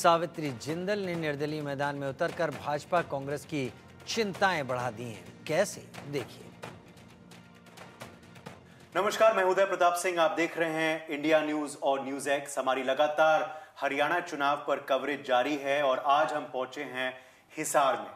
सावित्री जिंदल ने निर्दलीय मैदान में उतरकर भाजपा कांग्रेस की चिंताएं बढ़ा दी हैं। कैसे, देखिए। नमस्कार, मैं उदय प्रताप सिंह। आप देख रहे हैं इंडिया न्यूज और न्यूज एक्स। हमारी लगातार हरियाणा चुनाव पर कवरेज जारी है और आज हम पहुंचे हैं हिसार में।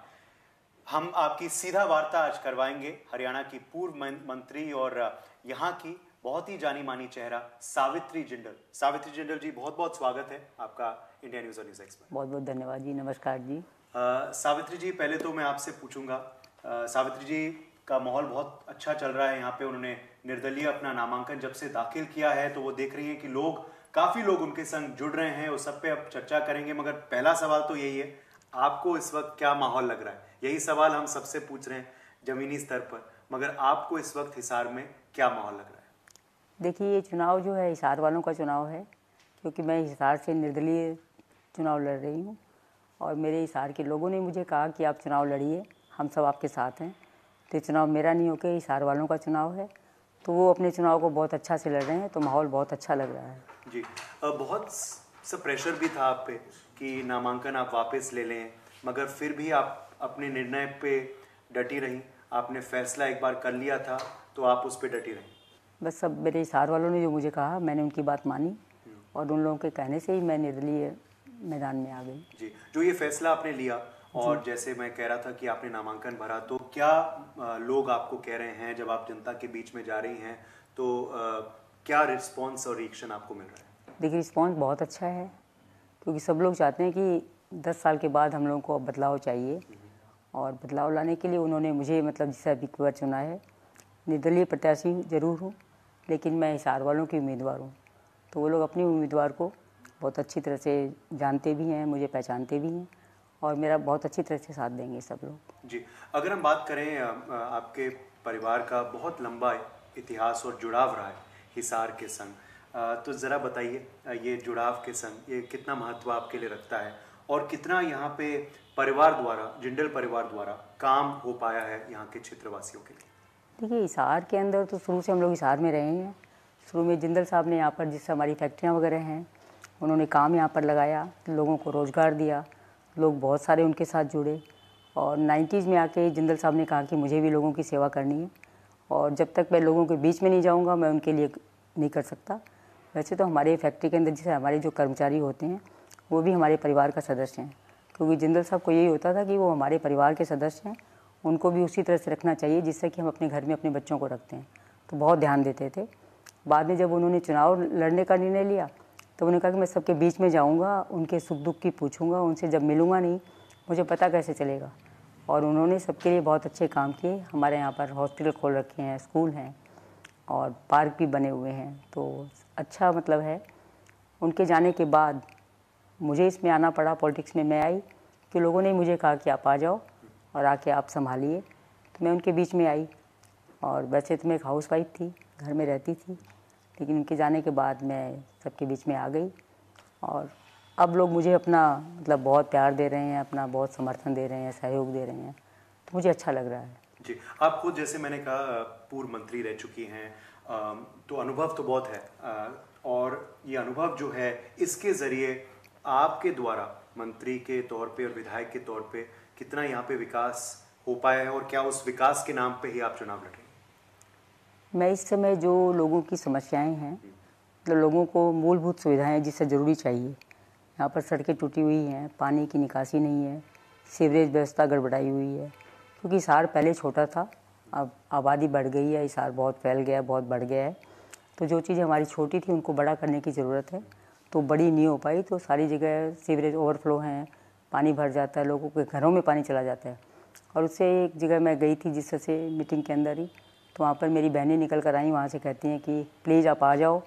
हम आपकी सीधा वार्ता आज करवाएंगे हरियाणा की पूर्व मंत्री और यहां की बहुत ही जानी मानी चेहरा सावित्री जिंदल। सावित्री जिंदल जी, बहुत बहुत स्वागत है आपका इंडिया न्यूज और न्यूज एक्स में। बहुत बहुत धन्यवाद जी। नमस्कार जी। सावित्री जी, पहले तो मैं आपसे पूछूंगा, सावित्री जी का माहौल बहुत अच्छा चल रहा है यहाँ पे। उन्होंने निर्दलीय अपना नामांकन जब से दाखिल किया है तो वो देख रही है कि काफी लोग उनके संग जुड़ रहे हैं। उस सब पे अब चर्चा करेंगे, मगर पहला सवाल तो यही है, आपको इस वक्त क्या माहौल लग रहा है? यही सवाल हम सबसे पूछ रहे हैं जमीनी स्तर पर, मगर आपको इस वक्त हिसार में क्या माहौल लग रहा है? देखिए, ये चुनाव जो है हिसार वालों का चुनाव है, क्योंकि मैं हिसार से निर्दलीय चुनाव लड़ रही हूँ और मेरे हिसार के लोगों ने मुझे कहा कि आप चुनाव लड़िए, हम सब आपके साथ हैं। तो चुनाव मेरा नहीं होकर हिसार वालों का चुनाव है, तो वो अपने चुनाव को बहुत अच्छा से लड़ रहे हैं, तो माहौल बहुत अच्छा लग रहा है जी। बहुत सा प्रेशर भी था आप पे कि नामांकन आप वापस ले लें, मगर फिर भी आप अपने निर्णय पे डटी रहीं। आपने फैसला एक बार कर लिया था तो आप उस पर डटी रहीं। बस सब मेरे हिसार वालों ने जो मुझे कहा, मैंने उनकी बात मानी और उन लोगों के कहने से ही मैं निर्दलीय मैदान में आ गई जी। जो ये फैसला आपने लिया और जैसे मैं कह रहा था कि आपने नामांकन भरा, तो क्या लोग आपको कह रहे हैं जब आप जनता के बीच में जा रही हैं, तो क्या रिस्पॉन्स और रिएक्शन आपको मिल रहा है? देखिए, रिस्पॉन्स बहुत अच्छा है, क्योंकि सब लोग चाहते हैं कि 10 साल के बाद हम लोगों को बदलाव चाहिए और बदलाव लाने के लिए उन्होंने मुझे जैसे अभी बार चुना है। निर्दलीय प्रत्याशी जरूर हूँ, लेकिन मैं हिसार वालों की उम्मीदवार हूँ, तो वो लोग अपनी उम्मीदवार को बहुत अच्छी तरह से जानते भी हैं, मुझे पहचानते भी हैं और मेरा बहुत अच्छी तरह से साथ देंगे सब लोग जी। अगर हम बात करें, आपके परिवार का बहुत लंबा इतिहास और जुड़ाव रहा है हिसार के संग, तो ज़रा बताइए ये जुड़ाव के संग ये कितना महत्व आपके लिए रखता है और कितना यहाँ पे परिवार द्वारा, जिंदल परिवार द्वारा काम हो पाया है यहाँ के क्षेत्रवासियों के लिए? देखिए, हिसार के अंदर तो शुरू से हम लोग हिसार में रहे हैं। शुरू में जिंदल साहब ने यहाँ पर, जिससे हमारी फैक्ट्रियाँ वगैरह हैं, उन्होंने काम यहाँ पर लगाया, लोगों को रोज़गार दिया, लोग बहुत सारे उनके साथ जुड़े और 90s में आके जिंदल साहब ने कहा कि मुझे भी लोगों की सेवा करनी है और जब तक मैं लोगों के बीच में नहीं जाऊँगा मैं उनके लिए नहीं कर सकता। वैसे तो हमारे फैक्ट्री के अंदर जैसे हमारे जो कर्मचारी होते हैं वो भी हमारे परिवार का सदस्य हैं, क्योंकि जिंदल साहब को यही होता था कि वो हमारे परिवार के सदस्य हैं, उनको भी उसी तरह से रखना चाहिए जिससे कि हम अपने घर में अपने बच्चों को रखते हैं, तो बहुत ध्यान देते थे। बाद में जब उन्होंने चुनाव लड़ने का निर्णय लिया तो उन्होंने कहा कि मैं सबके बीच में जाऊंगा, उनके सुख दुख की पूछूंगा, उनसे जब मिलूंगा नहीं मुझे पता कैसे चलेगा। और उन्होंने सबके लिए बहुत अच्छे काम किए। हमारे यहाँ पर हॉस्पिटल खोल रखे हैं, स्कूल हैं और पार्क भी बने हुए हैं, तो अच्छा है। उनके जाने के बाद मुझे इसमें आना पड़ा, पॉलिटिक्स में मैं आई कि लोगों ने मुझे कहा कि आप आ जाओ और आके आप संभालिए, तो मैं उनके बीच में आई। और वैसे तो मैं एक हाउस वाइफ थी, घर में रहती थी, लेकिन उनके जाने के बाद मैं सबके बीच में आ गई और अब लोग मुझे अपना बहुत प्यार दे रहे हैं, अपना बहुत समर्थन दे रहे हैं, सहयोग दे रहे हैं, तो मुझे अच्छा लग रहा है जी। आप खुद, जैसे मैंने कहा, पूर्व मंत्री रह चुकी हैं, तो अनुभव तो बहुत है और ये अनुभव जो है इसके ज़रिए आपके द्वारा मंत्री के तौर पे और विधायक के तौर पे कितना यहाँ पे विकास हो पाया है और क्या उस विकास के नाम पे ही आप चुनाव लड़ रहे हैं? मैं इस समय जो लोगों की समस्याएं हैं, लोगों को मूलभूत सुविधाएं जिससे ज़रूरी चाहिए, यहाँ पर सड़कें टूटी हुई हैं, पानी की निकासी नहीं है, सीवरेज व्यवस्था गड़बड़ाई हुई है, क्योंकि हिसार पहले छोटा था, अब आबादी बढ़ गई है, हिसार बहुत फैल गया है, बहुत बढ़ गया है, तो जो चीज़ें हमारी छोटी थी उनको बड़ा करने की ज़रूरत है, तो बड़ी नहीं हो पाई। तो सारी जगह सीवरेज ओवरफ्लो हैं, पानी भर जाता है, लोगों के घरों में पानी चला जाता है। और उससे एक जगह मैं गई थी जिससे मीटिंग के अंदर ही, तो वहाँ पर मेरी बहनें निकल कर आई, वहाँ से कहती हैं कि प्लीज़ आप आ जाओ,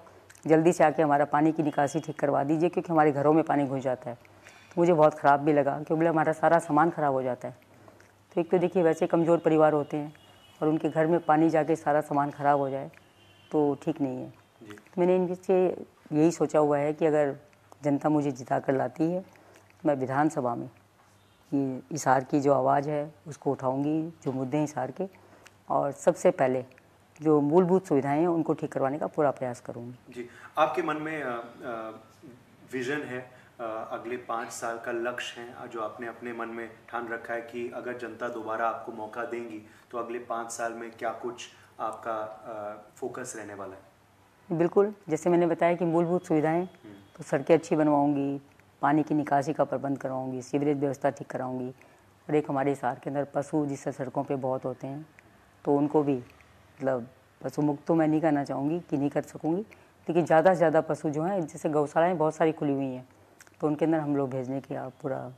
जल्दी से आके हमारा पानी की निकासी ठीक करवा दीजिए, क्योंकि हमारे घरों में पानी घुस जाता है। तो मुझे बहुत ख़राब भी लगा, क्योंकि हमारा सारा सामान ख़राब हो जाता है। तो एक तो देखिए, वैसे कमज़ोर परिवार होते हैं और उनके घर में पानी जाके सारा सामान ख़राब हो जाए तो ठीक नहीं है। तो मैंने इनसे यही सोचा हुआ है कि अगर जनता मुझे जिता कर लाती है तो मैं विधानसभा में ये हिसार की जो आवाज़ है उसको उठाऊंगी, जो मुद्दे हैं हिसार के, और सबसे पहले जो मूलभूत सुविधाएं हैं उनको ठीक करवाने का पूरा प्रयास करूंगी। जी। आपके मन में विजन है अगले 5 साल का लक्ष्य है जो आपने अपने मन में ठान रखा है कि अगर जनता दोबारा आपको मौका देंगी तो अगले 5 साल में क्या कुछ आपका फोकस रहने वाला है? बिल्कुल, जैसे मैंने बताया कि मूलभूत सुविधाएं, तो सड़कें अच्छी बनवाऊंगी, पानी की निकासी का प्रबंध करवाऊंगी, सीवरेज व्यवस्था ठीक कराऊंगी। और एक हमारे शहर के अंदर पशु जिससे सड़कों पे बहुत होते हैं, तो उनको भी मतलब पशु मुक्त तो मैं नहीं करना चाहूँगी कि नहीं कर सकूँगी, लेकिन ज़्यादा से ज़्यादा पशु जो हैं, जैसे गौशालाएँ बहुत सारी खुली हुई हैं, तो उनके अंदर हम लोग भेजने की पूरा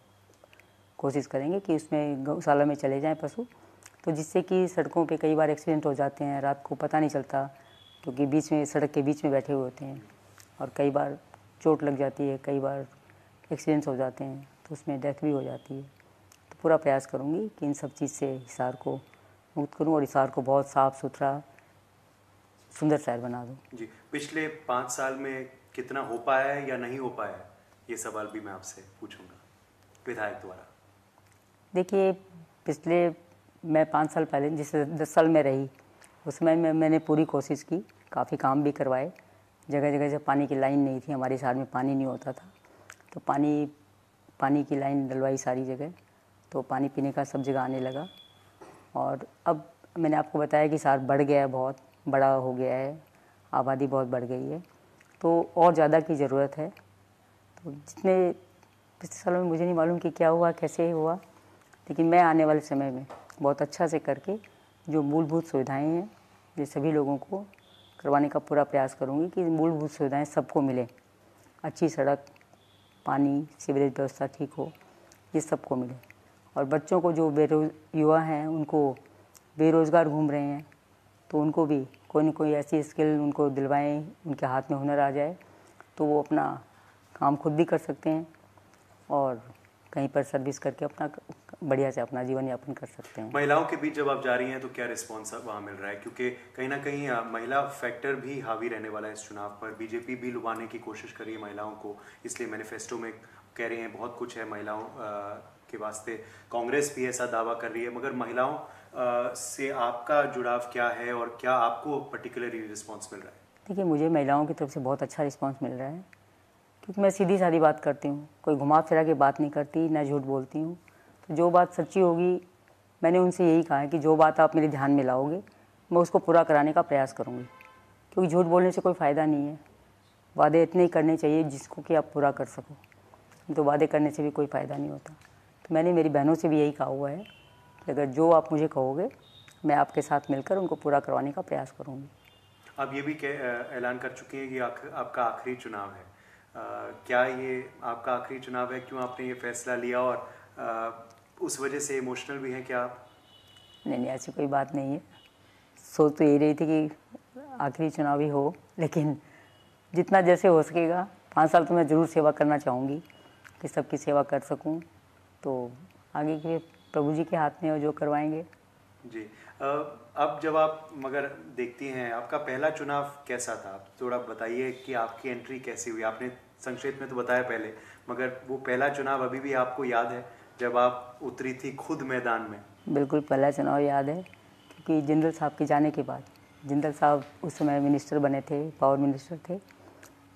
कोशिश करेंगे कि उसमें गौशाला में चले जाएँ पशु, तो जिससे कि सड़कों पे कई बार एक्सीडेंट हो जाते हैं, रात को पता नहीं चलता क्योंकि बीच में सड़क के बीच में बैठे हुए होते हैं और कई बार चोट लग जाती है, कई बार एक्सीडेंट्स हो जाते हैं, तो उसमें डेथ भी हो जाती है। तो पूरा प्रयास करूँगी कि इन सब चीज़ से हिसार को मुक्त करूँ और हिसार को बहुत साफ़ सुथरा सुंदर शहर बना दूँ। जी, पिछले 5 साल में कितना हो पाया है या नहीं हो पाया है, ये सवाल भी मैं आपसे पूछूंगा विधायक द्वारा। देखिए, पिछले मैं 5 साल पहले जिससे 10 साल में रही, उसमें मैंने पूरी कोशिश की, काफ़ी काम भी करवाए। जगह जगह से पानी की लाइन नहीं थी, हमारे शहर में पानी नहीं होता था, तो पानी की लाइन डलवाई सारी जगह, तो पानी पीने का सब जगह आने लगा। और अब मैंने आपको बताया कि शहर बढ़ गया है, बहुत बड़ा हो गया है, आबादी बहुत बढ़ गई है, तो और ज़्यादा की ज़रूरत है। तो जितने पिछले सालों में मुझे नहीं मालूम कि क्या हुआ, कैसे हुआ, लेकिन मैं आने वाले समय में बहुत अच्छा से करके जो मूलभूत सुविधाएं हैं ये सभी लोगों को करवाने का पूरा प्रयास करूंगी कि मूलभूत सुविधाएं सबको मिले। अच्छी सड़क, पानी, सीवरेज व्यवस्था ठीक हो, ये सबको मिले। और बच्चों को जो युवा हैं उनको बेरोज़गार घूम रहे हैं, तो उनको भी कोई न कोई ऐसी स्किल उनको दिलवाएं, उनके हाथ में हुनर आ जाए तो वो अपना काम खुद भी कर सकते हैं और कहीं पर सर्विस करके अपना बढ़िया से अपना जीवन यापन कर सकते हैं। महिलाओं के बीच जब आप जा रही हैं तो क्या रिस्पॉन्स वहाँ मिल रहा है, क्योंकि कहीं ना कहीं महिला फैक्टर भी हावी रहने वाला है इस चुनाव पर। बीजेपी भी लुभाने की कोशिश कर रही है महिलाओं को, इसलिए मैनिफेस्टो में कह रहे हैं बहुत कुछ है महिलाओं के वास्ते। कांग्रेस भी ऐसा दावा कर रही है, मगर महिलाओं से आपका जुड़ाव क्या है और क्या आपको पर्टिकुलरली रिस्पॉन्स मिल रहा है? देखिए, मुझे महिलाओं की तरफ से बहुत अच्छा रिस्पॉन्स मिल रहा है, क्योंकि मैं सीधी सादी बात करती हूँ, कोई घुमा फिरा के बात नहीं करती, ना झूठ बोलती हूँ। तो जो बात सच्ची होगी, मैंने उनसे यही कहा है कि जो बात आप मेरे ध्यान में लाओगे मैं उसको पूरा कराने का प्रयास करूँगी, क्योंकि झूठ बोलने से कोई फ़ायदा नहीं है। वादे इतने ही करने चाहिए जिसको कि आप पूरा कर सको, तो वादे करने से भी कोई फ़ायदा नहीं होता। तो मैंने मेरी बहनों से भी यही कहा हुआ है कि अगर जो आप मुझे कहोगे मैं आपके साथ मिलकर उनको पूरा करवाने का प्रयास करूँगी। आप ये भी ऐलान कर चुकी हैं कि आपका आखिरी चुनाव है। क्या ये आपका आखिरी चुनाव है? क्यों आपने ये फैसला लिया और उस वजह से इमोशनल भी हैं क्या आप? नहीं, ऐसी कोई बात नहीं है। सोच तो यही रही थी कि आखिरी चुनाव ही हो, लेकिन जितना जैसे हो सकेगा 5 साल तो मैं ज़रूर सेवा करना चाहूँगी कि सबकी सेवा कर सकूँ। तो आगे के प्रभु जी के हाथ में और जो करवाएंगे। जी, अब जब आप मगर देखती हैं, आपका पहला चुनाव कैसा था? आप थोड़ा बताइए कि आपकी एंट्री कैसी हुई। आपने संक्षेप में तो बताया पहले, मगर वो पहला चुनाव अभी भी आपको याद है जब आप उतरी थी खुद मैदान में? बिल्कुल, पहला चुनाव याद है, क्योंकि जिंदल साहब के जाने के बाद, जिंदल साहब उस समय मिनिस्टर बने थे, पावर मिनिस्टर थे,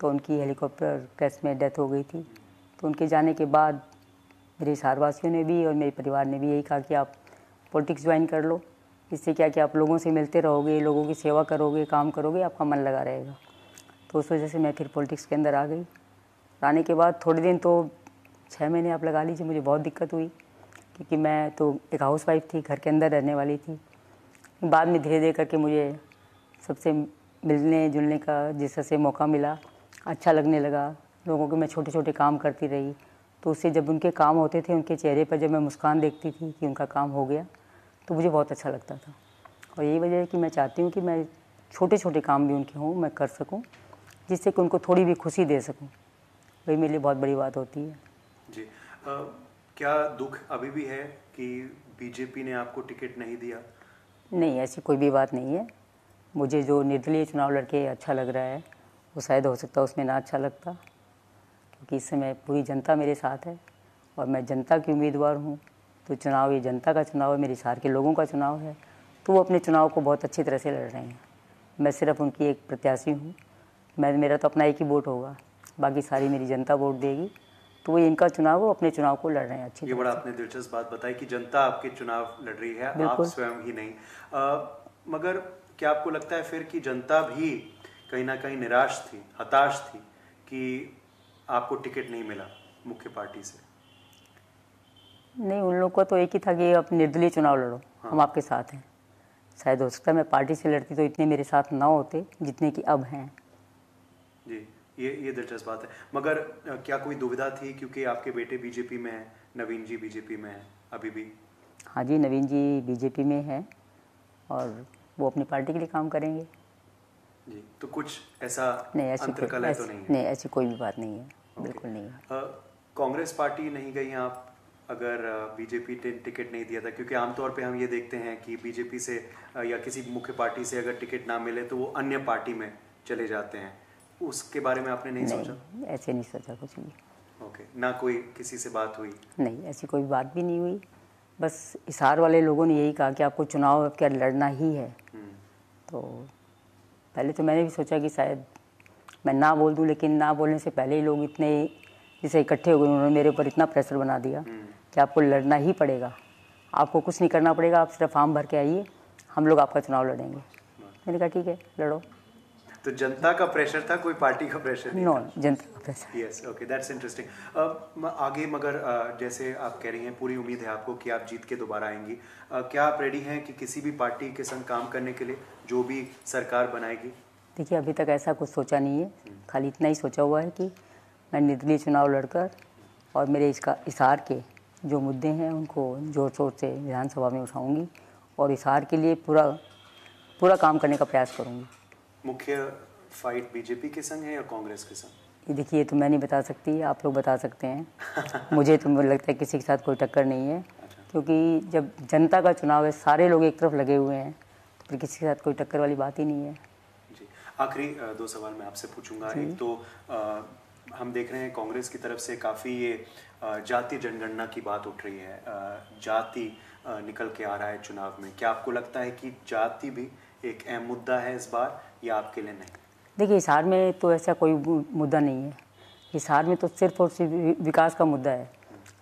तो उनकी हेलीकॉप्टर क्रैश में डेथ हो गई थी। तो उनके जाने के बाद मेरे शहरवासियों ने भी और मेरे परिवार ने भी यही कहा कि आप पॉलिटिक्स ज्वाइन कर लो, इससे क्या कि आप लोगों से मिलते रहोगे, लोगों की सेवा करोगे, काम करोगे, आपका मन लगा रहेगा। तो उस वजह से मैं फिर पॉलिटिक्स के अंदर आ गई। आने के बाद थोड़े दिन तो 6 महीने आप लगा लीजिए, मुझे बहुत दिक्कत हुई, क्योंकि मैं तो एक हाउसवाइफ थी, घर के अंदर रहने वाली थी। बाद में धीरे धीरे करके मुझे सबसे मिलने जुलने का जिससे मौका मिला, अच्छा लगने लगा। लोगों के मैं छोटे छोटे काम करती रही, तो उससे जब उनके काम होते थे, उनके चेहरे पर जब मैं मुस्कान देखती थी कि उनका काम हो गया, तो मुझे बहुत अच्छा लगता था। और यही वजह है कि मैं चाहती हूँ कि मैं छोटे छोटे काम भी उनके हों, मैं कर सकूँ, जिससे कि उनको थोड़ी भी खुशी दे सकूँ। वही मेरे लिए बहुत बड़ी बात होती है। जी, क्या दुख अभी भी है कि बीजेपी ने आपको टिकट नहीं दिया? नहीं, ऐसी कोई भी बात नहीं है। मुझे जो निर्दलीय चुनाव लड़के अच्छा लग रहा है, वो शायद हो सकता है उसमें ना अच्छा लगता, क्योंकि इस समय पूरी जनता मेरे साथ है और मैं जनता की उम्मीदवार हूँ। तो चुनाव ये जनता का चुनाव है, मेरे शहर के लोगों का चुनाव है, तो वो अपने चुनाव को बहुत अच्छी तरह से लड़ रहे हैं। मैं सिर्फ उनकी एक प्रत्याशी हूँ। मेरा तो अपना एक ही वोट होगा, बाकी सारी मेरी जनता वोट देगी। तो वो इनका चुनाव, वो अपने चुनाव को लड़ रहे हैं अच्छी ये बड़ा आपने दिलचस्प बात बताई कि जनता आपके चुनाव लड़ रही है, आप बिल्कुल। स्वयं ही नहीं। मगर क्या आपको लगता है फिर कि जनता भी कहीं ना कहीं निराश थी, हताश थी कि आपको टिकट नहीं मिला मुख्य पार्टी से? नहीं, उन लोगों का तो एक ही था कि आप निर्दलीय चुनाव लड़ो, हम आपके साथ हैं। शायद हो सकता है मैं पार्टी से लड़ती तो इतने मेरे साथ ना होते जितने कि अब हैं। जी, ये दिलचस्प बात है। मगर क्या कोई दुविधा थी, क्योंकि आपके बेटे बीजेपी में हैं, नवीन जी बीजेपी में हैं अभी भी? हाँ जी, नवीन जी बीजेपी में है और वो अपनी पार्टी के लिए काम करेंगे। जी, तो कुछ ऐसा नहीं, अंतर्कलह तो नहीं है? नहीं, ऐसी कोई भी बात नहीं है, बिल्कुल नहीं है। कांग्रेस पार्टी नहीं गई आप, अगर बीजेपी टिकट नहीं दिया था? क्योंकि आमतौर पे हम ये देखते हैं कि बीजेपी से या किसी मुख्य पार्टी से अगर टिकट ना मिले तो वो अन्य पार्टी में चले जाते हैं। उसके बारे में आपने नहीं सोचा? ऐसे नहीं सोचा कुछ भी। ओके, ना कोई किसी से बात हुई? नहीं, ऐसी कोई बात भी नहीं हुई। बस हिसार वाले लोगों ने यही कहा कि आपको चुनाव क्या लड़ना ही है। तो पहले तो मैंने भी सोचा कि शायद मैं ना बोल दूं, लेकिन ना बोलने से पहले ही लोग इतने जैसे इकट्ठे हो गए, उन्होंने मेरे ऊपर इतना प्रेशर बना दिया कि आपको लड़ना ही पड़ेगा, आपको कुछ नहीं करना पड़ेगा, आप सिर्फ फॉर्म भर के आइए, हम लोग आपका चुनाव लड़ेंगे। मैंने कहा ठीक है, लड़ो। तो जनता का प्रेशर था, कोई पार्टी का प्रेशर नहीं? नो, जनता का pressure. Yes, okay, that's interesting. आगे मगर जैसे आप कह रही हैं, पूरी उम्मीद है आपको कि आप जीत के दोबारा आएंगी। क्या आप रेडी हैं कि किसी भी पार्टी के संग काम करने के लिए, जो भी सरकार बनाएगी? देखिए, अभी तक ऐसा कुछ सोचा नहीं है, खाली इतना ही सोचा हुआ है कि मैं निर्दलीय चुनाव लड़कर और मेरे इसका हिसार के जो मुद्दे हैं उनको जोर शोर से विधानसभा में उठाऊंगी और हिसार के लिए पूरा काम करने का प्रयास करूंगी। मुख्य फाइट बीजेपी के संग है या कांग्रेस के संग? ये देखिए, ये तो मैं नहीं बता सकती, आप लोग बता सकते हैं। मुझे लगता है किसी के साथ कोई टक्कर नहीं है, क्योंकि जब जनता का चुनाव है, सारे लोग एक तरफ लगे हुए हैं, तो फिर किसी के साथ कोई टक्कर वाली बात ही नहीं है। जी, आखिरी 2 सवाल मैं आपसे पूछूंगा। एक तो हम देख रहे हैं कांग्रेस की तरफ से काफ़ी ये जातीय जनगणना की बात उठ रही है, जाति निकल के आ रहा है चुनाव में। क्या आपको लगता है कि जाति भी एक अहम मुद्दा है इस बार, या आपके लिए नहीं? देखिए, हिसार में तो ऐसा कोई मुद्दा नहीं है। हिसार में तो सिर्फ और सिर्फ विकास का मुद्दा है।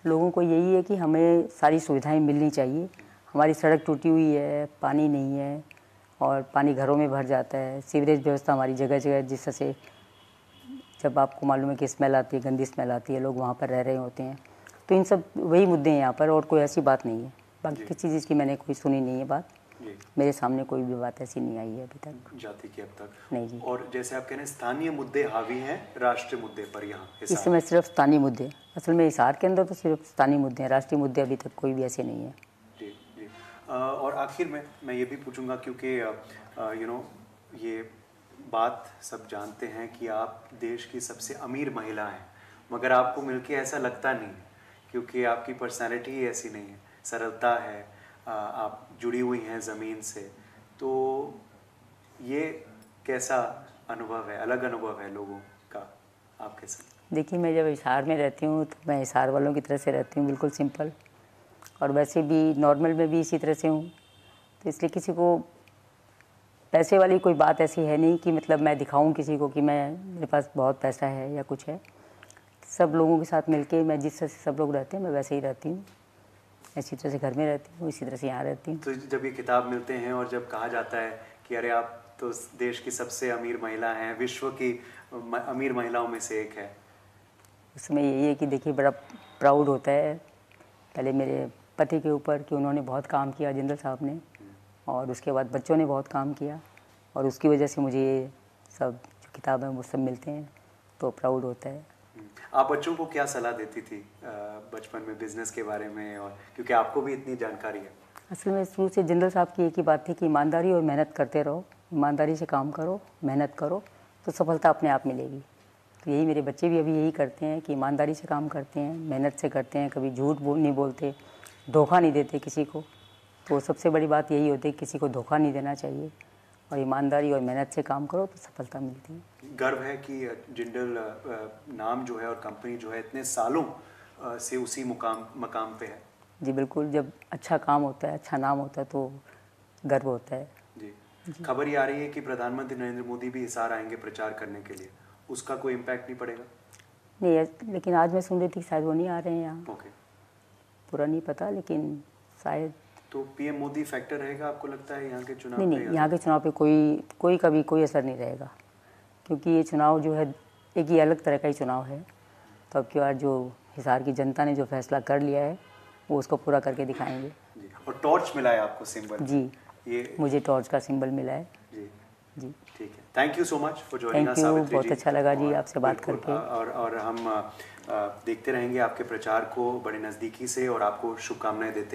लोगों को यही है कि हमें सारी सुविधाएं मिलनी चाहिए। हमारी सड़क टूटी हुई है, पानी नहीं है और पानी घरों में भर जाता है। सीवरेज व्यवस्था हमारी जगह जगह, जिससे जब आपको मालूम है कि स्मेल आती है, गंदी स्मेल आती है, लोग वहाँ पर रह रहे होते हैं। तो इन सब वही मुद्दे हैं यहाँ पर, और कोई ऐसी बात नहीं है। बाकी किसी चीज़ की मैंने कोई सुनी नहीं है बात, मेरे सामने कोई भी बात ऐसी नहीं आई है अभी तक। जाति की अब तक नहीं जी। और जैसे आप कह रहे हैं स्थानीय मुद्दे हावी हैं राष्ट्रीय मुद्दे पर यहाँ इस समय सिर्फ स्थानीय मुद्दे, असल में हिसार के अंदर तो सिर्फ स्थानीय मुद्दे हैं, राष्ट्रीय मुद्दे अभी तक कोई भी ऐसे नहीं है। जी जी। और आखिर में मैं ये भी पूछूंगा, क्योंकि ये बात सब जानते हैं कि आप देश की सबसे अमीर महिला हैं, मगर आपको मिलके ऐसा लगता नहीं, क्योंकि आपकी पर्सनैलिटी ही ऐसी नहीं है, सरलता है, आप जुड़ी हुई हैं ज़मीन से। तो ये कैसा अनुभव है, अलग अनुभव है लोगों का आपके साथ? देखिए, मैं जब हिसार में रहती हूँ तो मैं हिसार वालों की तरह से रहती हूँ, बिल्कुल सिंपल, और वैसे भी नॉर्मल में भी इसी तरह से हूँ। तो इसलिए किसी को पैसे वाली कोई बात ऐसी है नहीं कि मतलब मैं दिखाऊं किसी को कि मेरे पास बहुत पैसा है या कुछ है। सब लोगों के साथ मिलके मैं जिस तरह से सब लोग रहते हैं मैं वैसे ही रहती हूँ, इसी तरह से घर में रहती हूँ, इसी तरह से यहाँ रहती हूँ। तो जब ये किताब मिलते हैं और जब कहा जाता है कि अरे आप तो देश की सबसे अमीर महिला हैं, विश्व की अमीर महिलाओं में से एक है, उसमें यही है कि देखिए, बड़ा प्राउड होता है पहले मेरे पति के ऊपर कि उन्होंने बहुत काम किया, जिंदल साहब ने, और उसके बाद बच्चों ने बहुत काम किया, और उसकी वजह से मुझे ये सब जो किताब है वो सब मिलते हैं, तो प्राउड होता है। आप बच्चों को क्या सलाह देती थी बचपन में बिजनेस के बारे में, और क्योंकि आपको भी इतनी जानकारी है? असल में शुरू से जिंदल साहब की एक ही बात थी कि ईमानदारी और मेहनत करते रहो, ईमानदारी से काम करो, मेहनत करो, तो सफलता अपने आप मिलेगी। तो यही मेरे बच्चे भी अभी यही करते हैं कि ईमानदारी से काम करते हैं, मेहनत से करते हैं, कभी झूठ नहीं बोलते, धोखा नहीं देते किसी को। तो सबसे बड़ी बात यही होती है कि किसी को धोखा नहीं देना चाहिए, और ईमानदारी और मेहनत से काम करो तो सफलता मिलती है। गर्व है कि जिंदल नाम जो है और कंपनी जो है इतने सालों से उसी मकाम पे है। जी बिल्कुल, जब अच्छा काम होता है, अच्छा नाम होता है तो गर्व होता है। जी। खबर ये आ रही है कि प्रधानमंत्री नरेंद्र मोदी भी हिसार आएंगे प्रचार करने के लिए, उसका कोई इम्पैक्ट नहीं पड़ेगा? नहीं, लेकिन आज मैं सुन रही थी कि शायद वो नहीं आ रहे हैं यहाँ। ओके, पूरा नहीं पता, लेकिन शायद। तो पीएम मोदी फैक्टर रहेगा आपको लगता है यहाँ के चुनाव नहीं पे? नहीं, यहाँ के चुनाव पे कभी कोई असर नहीं रहेगा, क्योंकि ये चुनाव जो है एक ही अलग तरह का ही चुनाव है। तो अब की बार जो हिसार की जनता ने जो फैसला कर लिया है वो उसको पूरा करके दिखाएंगे। जी, और टॉर्च मिला है आपको सिंबल? जी, ये मुझे टॉर्च का सिंबल मिला है। जी जी, ठीक है। Thank you so much for joining us thank you, Savitri बहुत जी। अच्छा लगा जी और आपसे बात बिल्कुल, करके। और हम देखते रहेंगे आपके प्रचार को बड़े नज़दीकी से और आपको शुभकामनाएं देते हैं।